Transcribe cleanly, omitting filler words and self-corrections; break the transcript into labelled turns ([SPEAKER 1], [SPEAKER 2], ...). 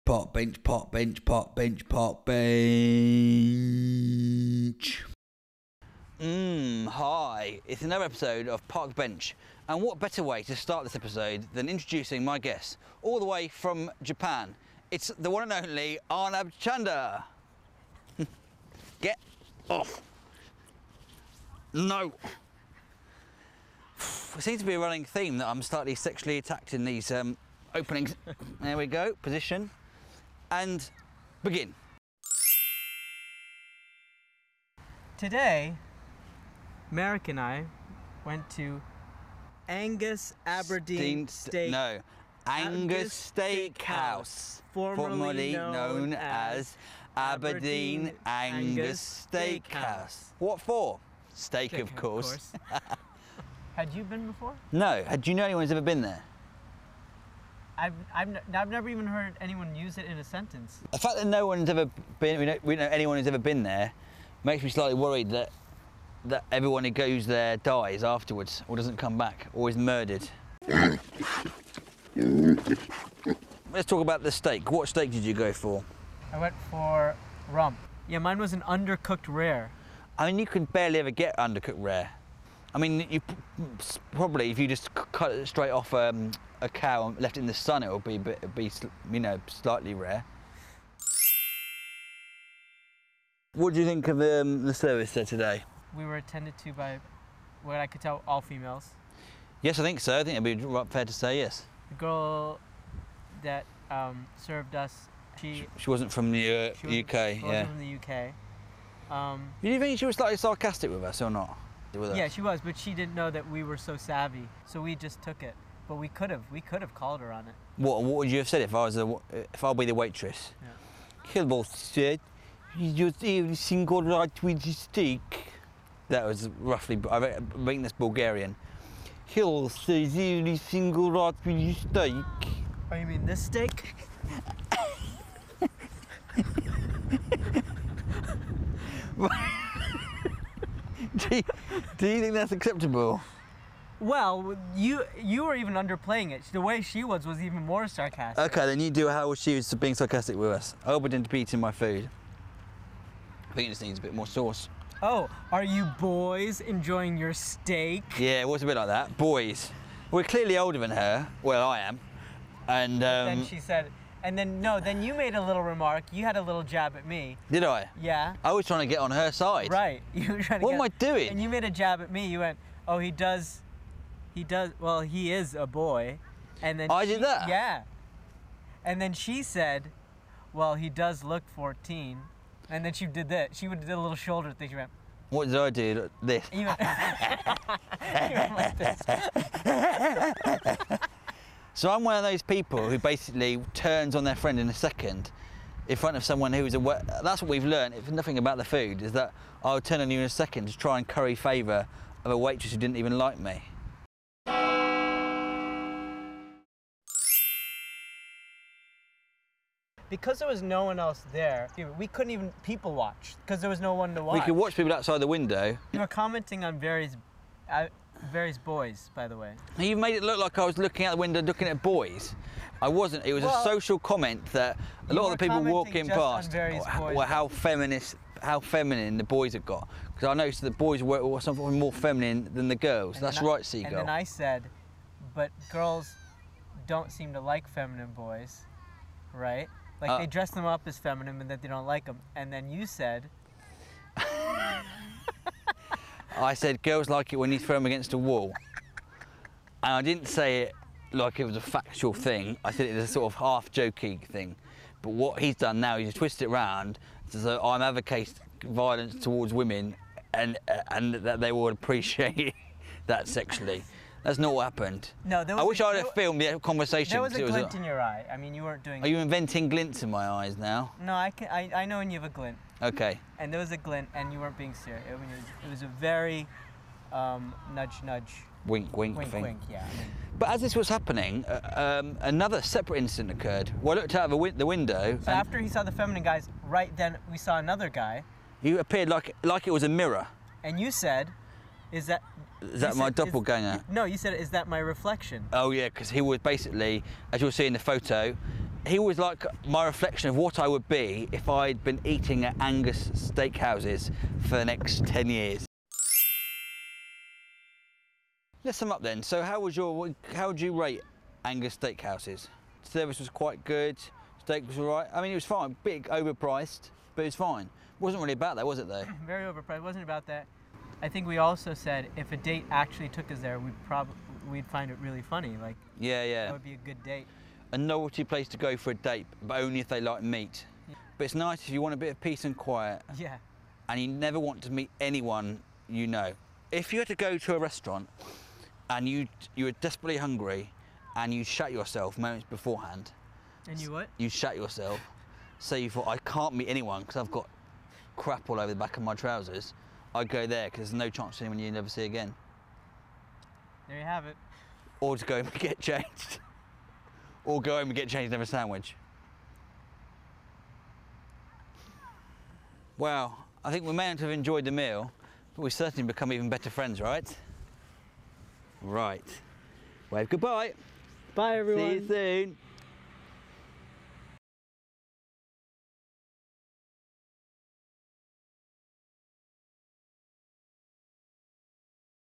[SPEAKER 1] Park bench, park bench, park bench, park bench. Hi. It's another episode of Park Bench. And what better way to start this episode than introducing my guest, all the way from Japan. It's the one and only Arnab Chanda. Get off. No. It seems to be a running theme that I'm slightly sexually attacked in these openings. There we go, position. And begin.
[SPEAKER 2] Today, Merrick and I went to Angus Aberdeen Steak.
[SPEAKER 1] No, Angus Steakhouse, formerly known as Aberdeen Angus Steakhouse. What for? Steak, of course.
[SPEAKER 2] Had you been before?
[SPEAKER 1] No. Do you know anyone who's ever been there?
[SPEAKER 2] I've never even heard anyone use it in a sentence.
[SPEAKER 1] The fact that no one's ever been, we know anyone who's ever been there, makes me slightly worried that everyone who goes there dies afterwards or doesn't come back or is murdered. Let's talk about the steak. What steak did you go for?
[SPEAKER 2] I went for rump. Yeah, mine was an undercooked rare.
[SPEAKER 1] I mean, you can barely ever get undercooked rare. I mean, you probably, if you just cut it straight off a cow and left it in the sun, it would be slightly rare. What do you think of the service there today?
[SPEAKER 2] We were attended to by, what I could tell, all females.
[SPEAKER 1] Yes, I think so. I think it'd be fair to say yes.
[SPEAKER 2] The girl that served us, she
[SPEAKER 1] wasn't from the UK.
[SPEAKER 2] She wasn't from the UK.
[SPEAKER 1] Do you think she was slightly sarcastic with us or not?
[SPEAKER 2] Yeah, she was, but she didn't know that we were so savvy, so we just took it. But we could have called her on it.
[SPEAKER 1] What would you have said if I'll be the waitress?
[SPEAKER 2] Yeah.
[SPEAKER 1] Hello, said you just everything got right with the steak. That was roughly, I think that's Bulgarian. Hello, says everything got right with the steak.
[SPEAKER 2] Oh, you mean this steak?
[SPEAKER 1] Do you think that's acceptable?
[SPEAKER 2] Well, you were even underplaying it. The way she was even more sarcastic.
[SPEAKER 1] Okay, then you do how she was being sarcastic with us. I hope I didn't be eating my food. I think it just needs a bit more sauce.
[SPEAKER 2] Oh, are you boys enjoying your steak?
[SPEAKER 1] Yeah, it was a bit like that. Boys. We're clearly older than her. Well, I am. And
[SPEAKER 2] then she said, then you made a little remark. You had a little jab at me.
[SPEAKER 1] Did I?
[SPEAKER 2] Yeah.
[SPEAKER 1] I was trying to get on her side.
[SPEAKER 2] Right. You were trying to
[SPEAKER 1] What am I doing?
[SPEAKER 2] And you made a jab at me. You went, oh, he is a boy. And then
[SPEAKER 1] I did that?
[SPEAKER 2] Yeah. And then she said, well, he does look 14. And then she did that. She did a little shoulder thing. She went,
[SPEAKER 1] what did I do? This.
[SPEAKER 2] You went like this.
[SPEAKER 1] So I'm one of those people who basically turns on their friend in a second in front of someone who's aware. That's what we've learned, if nothing about the food, is that I'll turn on you in a second to try and curry favour of a waitress who didn't even like me.
[SPEAKER 2] Because there was no one else there, we couldn't even people watch because there was no one to watch.
[SPEAKER 1] We could watch people outside the window.
[SPEAKER 2] You were commenting on various boys, by the way.
[SPEAKER 1] You made it look like I was looking out the window looking at boys. I wasn't. It was a social comment that a lot of the people walking past were how feminine the boys had got. Because I noticed that the boys were something more feminine than the girls. And that's right, Seagull.
[SPEAKER 2] And then I said, but girls don't seem to like feminine boys, right? Like they dress them up as feminine and that they don't like them. And then you said...
[SPEAKER 1] I said girls like it when you throw them against a wall. And I didn't say it like it was a factual thing. I said it as a sort of half-joking thing. But what he's done now, he's twisted it around so I'm advocating violence towards women and that they would appreciate that sexually. That's not what happened.
[SPEAKER 2] No,
[SPEAKER 1] I wish I'd have filmed the conversation.
[SPEAKER 2] There was a glint in your eye. I mean, you weren't doing...
[SPEAKER 1] Are you inventing glints in my eyes now?
[SPEAKER 2] No, I know when you have a glint.
[SPEAKER 1] Okay.
[SPEAKER 2] And there was a glint, and you weren't being serious. It was a very nudge.
[SPEAKER 1] Wink, thing.
[SPEAKER 2] Wink, yeah. I mean.
[SPEAKER 1] But as this was happening, another separate incident occurred. Well, I looked out of the window.
[SPEAKER 2] So after he saw the feminine guys, right then we saw another guy.
[SPEAKER 1] You appeared like it was a mirror.
[SPEAKER 2] And you said, Is that
[SPEAKER 1] my doppelganger?
[SPEAKER 2] No, you said, is that my reflection?
[SPEAKER 1] Oh yeah, because he was basically, as you'll see in the photo, he was like my reflection of what I would be if I'd been eating at Angus steakhouses for the next 10 years. Let's sum up then. So how would you rate Angus steakhouses? Service was quite good, steak was all right. I mean, it was fine, big, overpriced, but it was fine. It wasn't really about that, was it though?
[SPEAKER 2] Very overpriced, it wasn't about that. I think we also said if a date actually took us there, we'd find it really funny. Like,
[SPEAKER 1] yeah.
[SPEAKER 2] that would be a good date.
[SPEAKER 1] A novelty place to go for a date, but only if they like meat.
[SPEAKER 2] Yeah.
[SPEAKER 1] But it's nice if you want a bit of peace and quiet.
[SPEAKER 2] Yeah.
[SPEAKER 1] And you never want to meet anyone you know. If you had to go to a restaurant and you were desperately hungry and you shat yourself moments beforehand.
[SPEAKER 2] And you what?
[SPEAKER 1] You shat yourself. So you thought, I can't meet anyone because I've got crap all over the back of my trousers. I'd go there because there's no chance of anyone you never see again.
[SPEAKER 2] There you have it.
[SPEAKER 1] Or to go and get changed. Or go home and get changed and have a sandwich. Well, I think we may not have enjoyed the meal, but we've certainly become even better friends, right? Right. Wave goodbye.
[SPEAKER 2] Bye, everyone.
[SPEAKER 1] See you soon.